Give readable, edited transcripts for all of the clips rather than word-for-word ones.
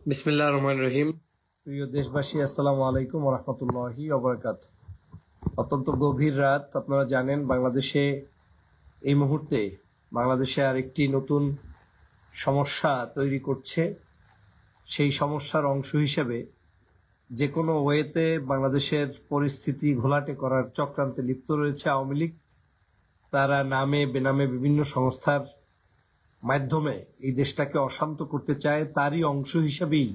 বিসমিল্লাহির রহমানির রহিম। প্রিয় দেশবাসী, আসসালামু আলাইকুম ওয়া রাহমাতুল্লাহি ওয়া বারাকাতুহু। অত্যন্ত গভীর রাত। আপনারা জানেন বাংলাদেশে এই মুহূর্তে আরেকটি নতুন সমস্যা তৈরি করছে। সেই সমস্যার অংশ হিসেবে যে কোনো ওয়েতে বাংলাদেশের পরিস্থিতি ঘোলাটে করার চক্রান্তে লিপ্ত রয়েছে আওয়ামী লীগ। তারা নামে বেনামে বিভিন্ন সংস্থার মাধ্যমে এই দেশটাকে অশান্ত করতে চায়। তারই অংশ হিসেবেই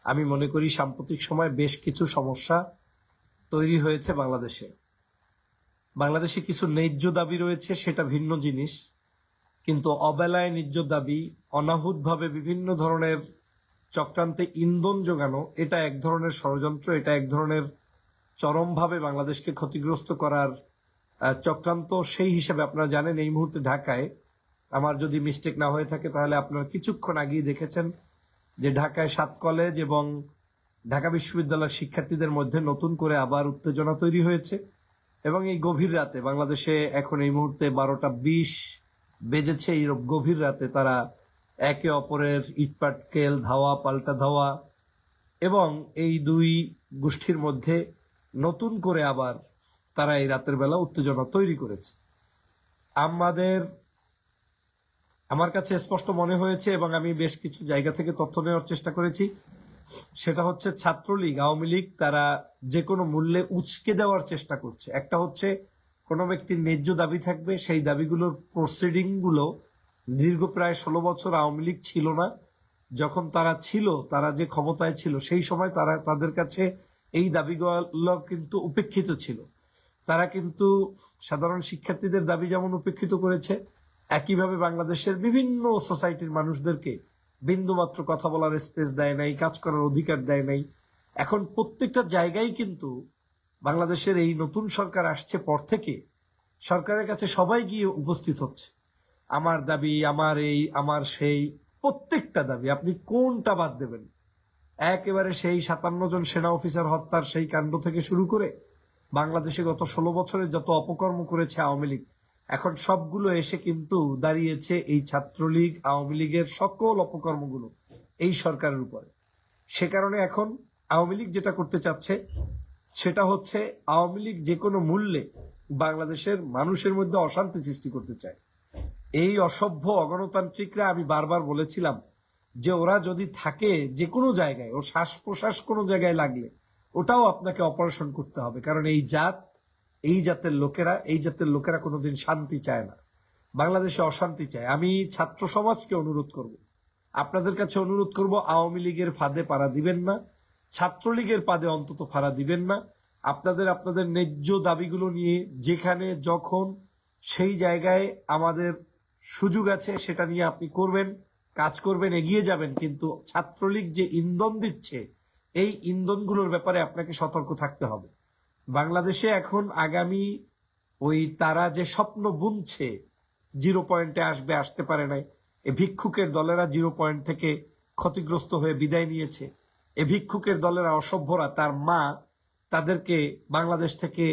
আমি মনে করি সাম্প্রতিক সময় বেশ কিছু সমস্যা তৈরি হয়েছে বাংলাদেশে কিছু ন্যায্য দাবি রয়েছে, সেটা ভিন্ন জিনিস, কিন্তু অবেলায় ন্যায্য দাবি, অনাহুতভাবে বিভিন্ন ধরনের চক্রান্তে ইন্ধন যোগানো, এটা এক ধরনের ষড়যন্ত্র, এটা এক ধরনের চরমভাবে বাংলাদেশকে ক্ষতিগ্রস্ত করার চক্রান্ত। সেই হিসেবে আপনারা জানেন এই মুহূর্তে ঢাকায়, আমার যদি মিস্টেক না হয়ে থাকে তাহলে আপনারা কিছুক্ষণ আগেই দেখেছেন যে ঢাকায় 7 কলেজ এবং ঢাকা বিশ্ববিদ্যালয়ের শিক্ষার্থীদের মধ্যে নতুন করে আবার উত্তেজনা তৈরি হয়েছে। এবং এই গভীর রাতে বাংলাদেশে এখন এই মুহূর্তে 12টা 20 বেজেছে। এই গভীর রাতে তারা একে অপরের ইটপাটকেল, ধাওয়া পাল্টা ধাওয়া, এবং এই দুই গোষ্ঠীর মধ্যে নতুন করে আবার তারা এই রাতের বেলা উত্তেজনা তৈরি করেছে। আমার কাছে স্পষ্ট মনে হয়েছে এবং আমি বেশ কিছু জায়গা থেকে তথ্য নেওয়ার চেষ্টা করেছি, সেটা হচ্ছে ছাত্রলীগ, আওয়ামী লীগ তারা যে কোনো মূল্যে উচকে দেওয়ার চেষ্টা করছে। একটা হচ্ছে কোনো ব্যক্তির ন্যায্য দাবি থাকবে, সেই দাবিগুলোর প্রসিডিং গুলো দীর্ঘ প্রায় 16 বছর আওয়ামী লীগ ছিল না, যখন তারা যে ক্ষমতায় ছিল সেই সময় তাদের কাছে এই দাবিগুলো কিন্তু উপেক্ষিত ছিল। তারা কিন্তু সাধারণ শিক্ষার্থীদের দাবি যেমন উপেক্ষিত করেছে, একইভাবে বাংলাদেশের বিভিন্ন সোসাইটির মানুষদেরকে বিন্দুমাত্র কথা বলার স্পেস দেয় নাই, কাজ করার অধিকার দেয় নাই। এখন প্রত্যেকটা জায়গায় কিন্তু বাংলাদেশের এই নতুন সরকার আসছে পর থেকে সরকারের কাছে সবাই গিয়ে উপস্থিত হচ্ছে, আমার দাবি, আমার এই, আমার সেই, প্রত্যেকটা দাবি। আপনি কোনটা বাদ দেবেন? একেবারে সেই 57 জন সেনা অফিসার হত্যার সেই কাণ্ড থেকে শুরু করে বাংলাদেশে গত 16 বছরে যত অপকর্ম করেছে আওয়ামী লীগ, এখন সবগুলো এসে কিন্তু দাঁড়িয়েছে এই ছাত্রলীগ আওয়ামী লীগের সকল অপকর্মগুলো এই সরকারের উপরে। সে কারণে এখন আওয়ামী লীগ যেটা করতে চাচ্ছে সেটা হচ্ছে আওয়ামী লীগ যে কোনো মূল্যে বাংলাদেশের মানুষের মধ্যে অশান্তি সৃষ্টি করতে চায়। এই অসভ্য অগণতান্ত্রিকরা, আমি বারবার বলেছিলাম যে ওরা যদি থাকে যে কোনো জায়গায়, ও শ্বাস প্রশ্বাস কোনো জায়গায় লাগলে ওটাও আপনাকে অপারেশন করতে হবে, কারণ এই জাতের লোকেরা কোনোদিন শান্তি চায় না, বাংলাদেশে অশান্তি চায়। আমি ছাত্র সমাজকে অনুরোধ করব, আপনাদের কাছে অনুরোধ করব, আওয়ামী লীগের ফাঁদে পাড়া দিবেন না, ছাত্রলীগের ফাঁদে অন্তত পাড়া দিবেন না। আপনাদের ন্যায্য দাবিগুলো নিয়ে যেখানে যখন সেই জায়গায় আমাদের সুযোগ আছে সেটা নিয়ে আপনি করবেন, কাজ করবেন, এগিয়ে যাবেন, কিন্তু ছাত্রলীগ যে ইন্ধন দিচ্ছে এই ইন্ধনগুলোর ব্যাপারে আপনাকে সতর্ক থাকতে হবে। বাংলাদেশে এখন আগামী তারা যে স্বপ্ন বুনছে, 0 পয়েন্টে আসতে পারে নাই, এ ভিক্ষুকের দলেরা 0 পয়েন্ট থেকে ক্ষতিগ্রস্ত হয়ে বিদায় নিয়েছে। এ ভিক্ষুকের দলেরা, অসভ্যরা, তার মা তাদেরকে বাংলাদেশ থেকে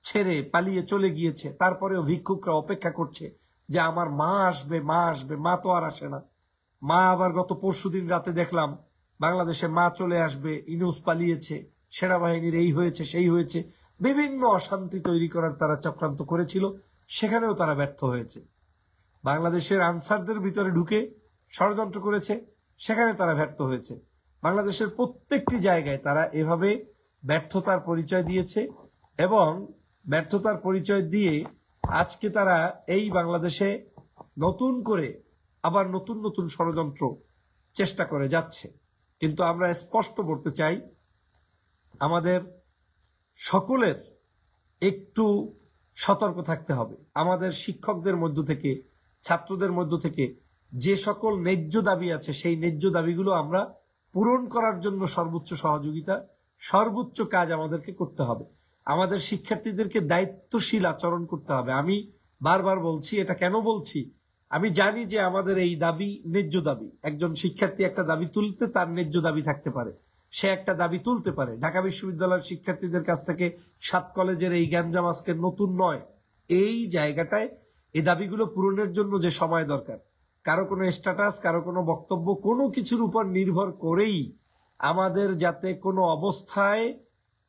ছেড়ে পালিয়ে চলে গিয়েছে, তারপরেও ভিক্ষুকরা অপেক্ষা করছে যে আমার মা আসবে, মা তো আর আসে না। মা আবার গত পরশুদিন রাতে দেখলাম বাংলাদেশে মা চলে আসবে, ইনুস পালিয়েছে, সেনাবাহিনীর এই হয়েছে সেই হয়েছে, বিভিন্ন অশান্তি তৈরি করার তারা চক্রান্ত করেছিল, সেখানেও তারা ব্যর্থ হয়েছে। বাংলাদেশের আনসারদের ভিতরে ঢুকে ষড়যন্ত্র করেছে, সেখানে তারা ব্যর্থ হয়েছে। বাংলাদেশের প্রত্যেকটি জায়গায় তারা এভাবে ব্যর্থতার পরিচয় দিয়েছে, এবং ব্যর্থতার পরিচয় দিয়ে আজকে তারা এই বাংলাদেশে নতুন করে আবার নতুন নতুন ষড়যন্ত্র চেষ্টা করে যাচ্ছে। কিন্তু আমরা স্পষ্ট বলতে চাই, আমাদের সকলের একটু সতর্ক থাকতে হবে। আমাদের শিক্ষকদের মধ্য থেকে, ছাত্রদের মধ্য থেকে যে সকল ন্যায্য দাবি আছে সেই ন্যায্য দাবিগুলো আমরা পূরণ করার জন্য সর্বোচ্চ সহযোগিতা, সর্বোচ্চ কাজ আমাদেরকে করতে হবে। আমাদের শিক্ষার্থীদেরকে দায়িত্বশীল আচরণ করতে হবে। আমি বারবার বলছি, এটা কেন বলছি, আমি জানি যে আমাদের এই দাবি ন্যায্য দাবি। একজন শিক্ষার্থী একটা দাবি তুলতে তার ন্যায্য দাবি থাকতে পারে, সে একটা দাবি তুলতে পারে। ঢাকা বিশ্ববিদ্যালয়ের শিক্ষার্থীদের কাছ থেকে 7 কলেজের এই গ্যাঞ্জাম আজকে নতুন নয়। এই জায়গাটায় এই দাবিগুলো পূরণের জন্য যে সময় দরকার, কারো কোনো স্ট্যাটাস, কারো কোনো বক্তব্য, কোনো কিছুর উপর নির্ভর করেই আমাদের যাতে কোনো অবস্থায়,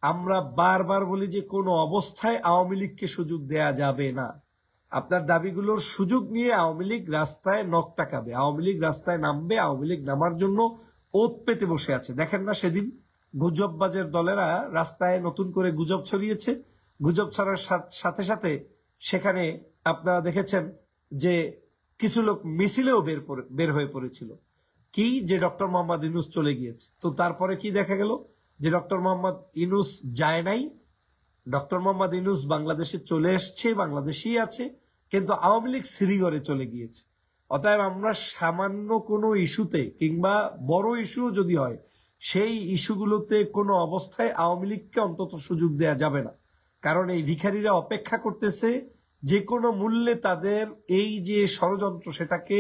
আমরা বারবার বলি যে কোনো অবস্থায় আওয়ামী লীগকে সুযোগ দেয়া যাবে না। আপনার দাবিগুলোর সুযোগ নিয়ে আওয়ামী লীগ রাস্তায় নখ টাকাবে, আওয়ামী লীগ রাস্তায় নামবে, আওয়ামী লীগ নামার জন্য ওত পেতে বসে আছে। দেখেন না সেদিন গুজববাজের দলেরা রাস্তায় নতুন করে গুজব ছড়িয়েছে, গুজব ছড়ার সাথে সাথে সেখানে আপনারা দেখেছেন যে কিছু লোক মিছিলেও বের হয়ে পড়েছিল, কি যে ডক্টর মোহাম্মদ ইউনূস চলে গিয়েছে। তো তারপরে কি দেখা গেল যে ডক্টর মোহাম্মদ ইউনূস যায় নাই, ডক্টর মোহাম্মদ ইউনূস বাংলাদেশে চলে এসছে, বাংলাদেশেই আছে, কিন্তু আওয়ামী লীগ শ্রীগড়ে চলে গিয়েছে। অতএব আমরা সামান্য কোনো ইস্যুতে কিংবা বড় ইস্যু যদি হয় সেই ইস্যুগুলোতে কোনো অবস্থায় আওয়ামী লীগকে অন্তত সুযোগ দেয়া যাবে না। কারণ এই ভিখারিরা অপেক্ষা করতেছে যে কোনো মূল্যে তাদের এই যে ষড়যন্ত্র সেটাকে,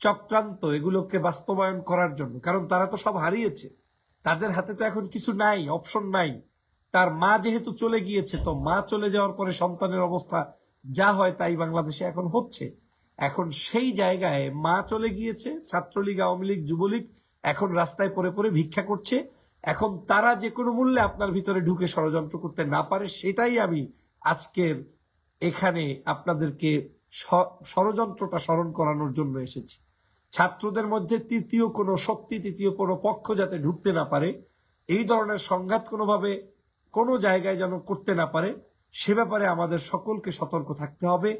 চক্রান্ত, এগুলোকে বাস্তবায়ন করার জন্য। কারণ তারা তো সব হারিয়েছে, তাদের হাতে তো এখন কিছু নাই, অপশন নাই। তার মা যেহেতু চলে গিয়েছে, তো মা চলে যাওয়ার পরে সন্তানের অবস্থা যা হয় তাই বাংলাদেশে এখন হচ্ছে। এখন সেই জায়গায় মা চলে গিয়েছে, ছাত্রলীগ, আওয়ামী লীগ, যুবলীগ এখন রাস্তায় পড়ে পড়ে ভিক্ষা করছে। এখন তারা যে কোনো মূল্যে আপনার ভিতরে ঢুকে ষড়যন্ত্র করতে না পারে, সেটাই আমি আজকের এখানে আপনাদেরকে ষড়যন্ত্রটা স্মরণ করানোর জন্য এসেছি। ছাত্রদের মধ্যে তৃতীয় কোনো শক্তি, তৃতীয় কোনো পক্ষ যাতে ঢুকতে না পারে, এই ধরনের সংঘাত কোনোভাবে কোনো জায়গায় যেন করতে না পারে, সে ব্যাপারে আমাদের সকলকে সতর্ক থাকতে হবে।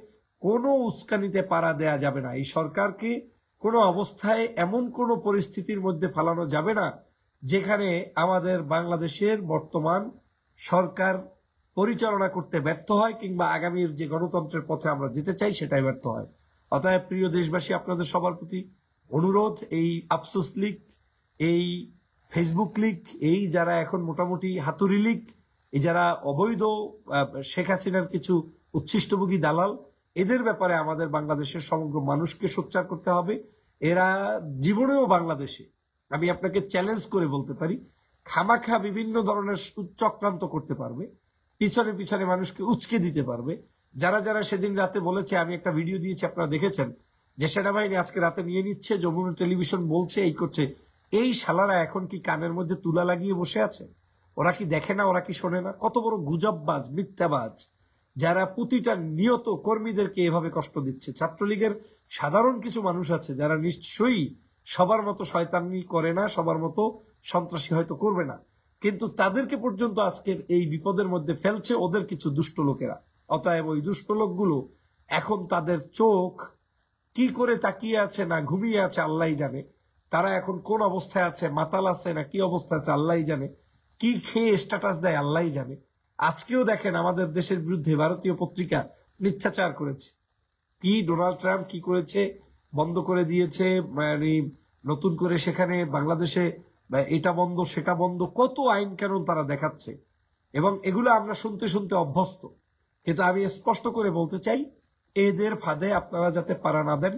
কোনো উস্কানিতে পাড়া দেয়া যাবে না। এই সরকারকে কোনো অবস্থায় এমন কোনো পরিস্থিতির মধ্যে ফেলানো যাবে না যেখানে আমাদের বাংলাদেশের বর্তমান সরকার পরিচালনা করতে ব্যর্থ হয় কিংবা আগামীর যে গণতন্ত্রের পথে আমরা যেতে চাই সেটাই ব্যর্থ হয়। অতএব প্রিয় দেশবাসী, আপনাদের সবার প্রতি অনুরোধ, এই আফসোস লীগ, এই ফেসবুক লীগ, এই যারা এখন মোটামুটি হাতুড়ি লীগ, এই যারা অবৈধ শেখ হাসিনার কিছু উচ্ছিষ্টভোগী দালাল, এদের ব্যাপারে আমাদের বাংলাদেশের সমগ্র মানুষকে সোচ্চার করতে হবে। এরা জীবনেও বাংলাদেশে, আমি আপনাকে চ্যালেঞ্জ করে বলতে পারি, খামাখা বিভিন্ন ধরনের চক্রান্ত করতে পারবে, পিছনে পিছনে মানুষকে উচকে দিতে পারবে। যারা যারা সেদিন রাতে বলেছে, আমি একটা ভিডিও দিয়েছি আপনারা দেখেছেন, যে সেনাবাহিনী আজকে রাতে নিয়ে নিচ্ছে, যমুনা টেলিভিশন বলছে, এই করছে, এই শালারা এখন কি কানের মধ্যে তুলা লাগিয়ে বসে আছে? ওরা কি দেখে না? ওরা কি শোনে না? কত বড় গুজববাজ, মিথ্যাবাজ, যারা প্রতিটা নিয়ত কর্মীদেরকে এভাবে কষ্ট দিচ্ছে। ছাত্রলীগের সাধারণ কিছু মানুষ আছে যারা নিশ্চয়ই সবার মতো শয়তানি করে না, সবার মতো সন্ত্রাসী হয়তো করবে না, কিন্তু তাদেরকে পর্যন্ত আজকের এই বিপদের মধ্যে ফেলছে ওদের কিছু দুষ্ট লোকেরা। অতএব ওই দুষ্ট লোকগুলো এখন তাদের চোখ কি করে তাকিয়ে আছে না ঘুমিয়ে আছে আল্লাহই জানে, তারা এখন কোন অবস্থায় আছে, মাতাল আছে না কি অবস্থায় আছে আল্লাহই জানে, কি খেয়ে স্ট্যাটাস দেয় আল্লাহই জানে। আজকেও দেখেন আমাদের দেশের বিরুদ্ধে ভারতীয় পত্রিকা মিথ্যাচার করেছে, কি ডোনাল্ড ট্রাম্প কি করেছে, বন্ধ করে দিয়েছে, মানে নতুন করে সেখানে বাংলাদেশে এটা বন্ধ সেটা বন্ধ, কত আইন কানুন তারা দেখাচ্ছে, এবং এগুলো আমরা শুনতে শুনতে অভ্যস্ত। কিন্তু আমি স্পষ্ট করে বলতে চাই, এদের ফাঁদে আপনারা যাতে পাড়া না দেন,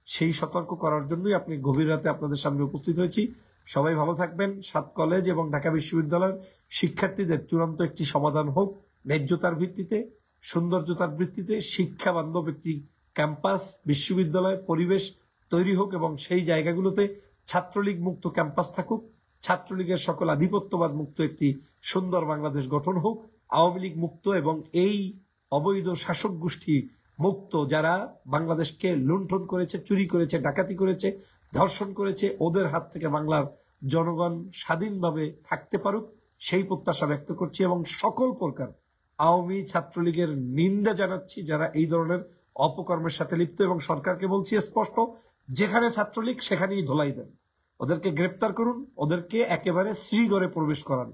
সেই সতর্ক করার জন্যই আপনি গভীর রাতে আপনাদের সামনে উপস্থিত হয়েছি। সবাই ভালো থাকবেন। 7 কলেজ এবং ঢাকা বিশ্ববিদ্যালয়ের শিক্ষার্থীদের চূড়ান্ত একটি সমাধান হোক, ন্যায্যতার ভিত্তিতে, সৌন্দর্যতার ভিত্তিতে, শিক্ষা বান্ধব একটি ক্যাম্পাস, বিশ্ববিদ্যালয় পরিবেশ তৈরি হোক, এবং সেই জায়গাগুলোতে ছাত্রলীগ মুক্ত ক্যাম্পাস থাকুক, ছাত্রলীগের সকল আধিপত্যবাদ মুক্ত একটি সুন্দর বাংলাদেশ গঠন হোক, আওয়ামী লীগ মুক্ত এবং এই অবৈধ শাসক গোষ্ঠী মুক্ত, যারা বাংলাদেশকে লুণ্ঠন করেছে, চুরি করেছে, ডাকাতি করেছে, ধর্ষণ করেছে, ওদের হাত থেকে বাংলার জনগণ স্বাধীনভাবে থাকতে পারুক, সেই প্রত্যাশা ব্যক্ত করছি। এবং সকল প্রকার আওয়ামী ছাত্রলীগের নিন্দা জানাচ্ছি যারা এই ধরনের অপকর্মের সাথে লিপ্ত, এবং সরকারকে বলছি স্পষ্ট, যেখানে ছাত্রলীগ সেখানেই ধোলাই দেন, ওদেরকে গ্রেপ্তার করুন, ওদেরকে একেবারে শ্রীগড়ে প্রবেশ করান,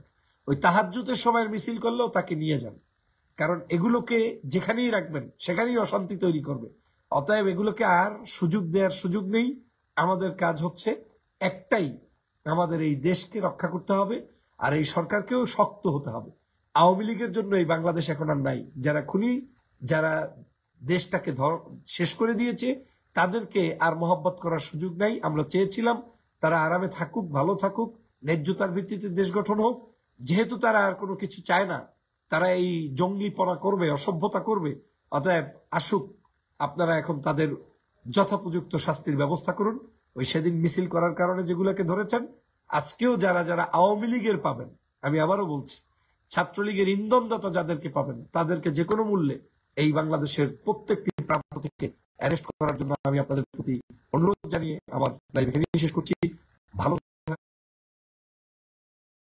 ওই তাহাজ্জুদের সময়ের মিছিল করলেও তাকে নিয়ে যান, কারণ এগুলোকে যেখানেই রাখবেন সেখানেই অশান্তি তৈরি করবে। অতএব এগুলোকে আর সুযোগ দেওয়ার সুযোগ নেই। আমাদের কাজ হচ্ছে একটাই, আমাদের এই দেশকে রক্ষা করতে হবে, আর এই সরকারকেও শক্ত হতে হবে। আওয়ামী লীগের জন্য এই বাংলাদেশ এখন আর নাই। যারা খুনি, যারা দেশটাকে শেষ করে দিয়েছে, তাদেরকে আর মহব্বত করার সুযোগ নাই। আমরা চেয়েছিলাম তারা আরামে থাকুক, ভালো থাকুক, ন্যায্যতার ভিত্তিতে দেশ গঠন হোক। যেহেতু তারা আর কোনো কিছু চায় না, তারা এই জঙ্গলিপনা করবে, অসভ্যতা করবে, অতএব আসুক, আপনারা এখন তাদের যথোপযুক্ত শাস্তির ব্যবস্থা করুন। ওই সেদিন মিছিল করার কারণে যেগুলোকে ধরেছেন, আজকেও যারা যারা আওয়ামী লীগের পাবেন, আমি আবারও বলছি, ছাত্রলীগের ইন্ধনদাতা যাদেরকে পাবেন তাদেরকে যে কোনো মূল্যে এই বাংলাদেশের প্রত্যেকটি প্রান্ত থেকে অ্যারেস্ট করার জন্য আমি আপনাদের প্রতি অনুরোধ জানিয়ে আমার লাইভ এখানে শেষ করছি।